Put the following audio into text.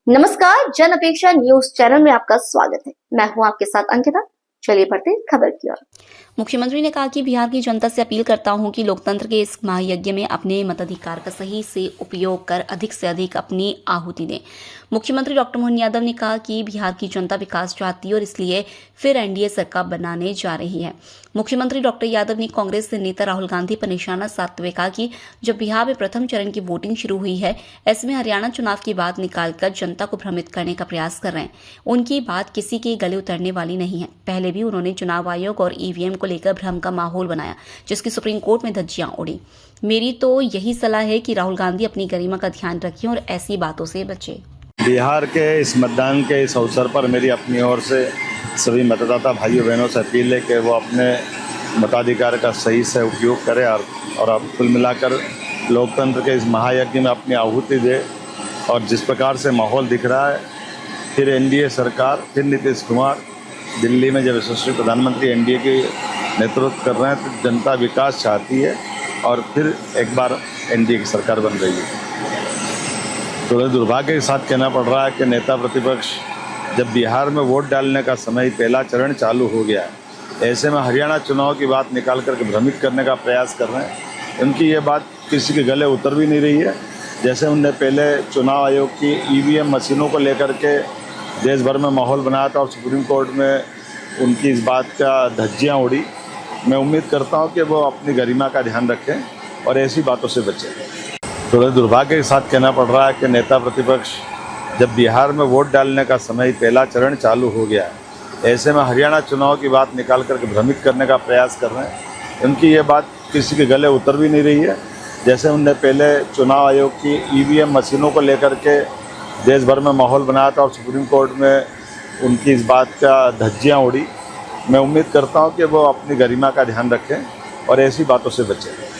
नमस्कार, जन अपेक्षा न्यूज चैनल में आपका स्वागत है। मैं हूं आपके साथ अंकिता। चलिए बढ़ते हैं खबर की ओर। मुख्यमंत्री ने कहा कि बिहार की जनता से अपील करता हूं कि लोकतंत्र के इस महायज्ञ में अपने मताधिकार का सही से उपयोग कर अधिक से अधिक अपनी आहुति दें। मुख्यमंत्री डॉक्टर मोहन यादव ने कहा कि बिहार की जनता विकास चाहती है और इसलिए फिर एनडीए सरकार बनाने जा रही है। मुख्यमंत्री डॉक्टर यादव ने कांग्रेस नेता राहुल गांधी पर निशाना साधते हुए कहा कि जब बिहार में प्रथम चरण की वोटिंग शुरू हुई है, ऐसे में हरियाणा चुनाव की बात निकालकर जनता को भ्रमित करने का प्रयास कर रहे हैं। उनकी बात किसी के गले उतरने वाली नहीं है। पहले भी उन्होंने चुनाव आयोग और ईवीएम को लेकर भ्रम का माहौल बनाया, जिसकी सुप्रीम कोर्ट में धज्जियां उड़ी। मेरी तो यही सलाह है कि राहुल गांधी अपनी गरिमा का ध्यान रखें और ऐसी बातों से बचें। बिहार के इस मतदान के इस अवसर पर मेरी अपनी ओर से सभी मतदाता भाइयों बहनों से अपील है कि वो अपने मताधिकार का सही से उपयोग करें और अब कुल मिलाकर लोकतंत्र के इस महायज्ञ में अपनी आहुति दे। और जिस प्रकार से माहौल दिख रहा है, फिर एनडीए सरकार, फिर नीतीश कुमार दिल्ली में जब यशस्वी प्रधानमंत्री एनडीए की नेतृत्व कर रहे हैं, तो जनता विकास चाहती है और फिर एक बार एनडीए की सरकार बन रही है। थोड़े दुर्भाग्य के साथ कहना पड़ रहा है कि नेता प्रतिपक्ष जब बिहार में वोट डालने का समय पहला चरण चालू हो गया है, ऐसे में हरियाणा चुनाव की बात निकाल करके भ्रमित करने का प्रयास कर रहे हैं। उनकी ये बात किसी के गले उतर भी नहीं रही है। जैसे उनने पहले चुनाव आयोग की ईवीएम मशीनों को लेकर के देश भर में माहौल बनाया था और सुप्रीम कोर्ट में उनकी इस बात का धज्जियां उड़ी। मैं उम्मीद करता हूं कि वो अपनी गरिमा का ध्यान रखें और ऐसी बातों से बचें। थोड़े दुर्भाग्य के साथ कहना पड़ रहा है कि नेता प्रतिपक्ष जब बिहार में वोट डालने का समय पहला चरण चालू हो गया है, ऐसे में हरियाणा चुनाव की बात निकाल करके भ्रमित करने का प्रयास कर रहे हैं। उनकी ये बात किसी के गले उतर भी नहीं रही है। जैसे उनने पहले चुनाव आयोग की ईवीएम मशीनों को लेकर के देश भर में माहौल बनाया था और सुप्रीम कोर्ट में उनकी इस बात का धज्जियां उड़ी। मैं उम्मीद करता हूं कि वो अपनी गरिमा का ध्यान रखें और ऐसी बातों से बचें।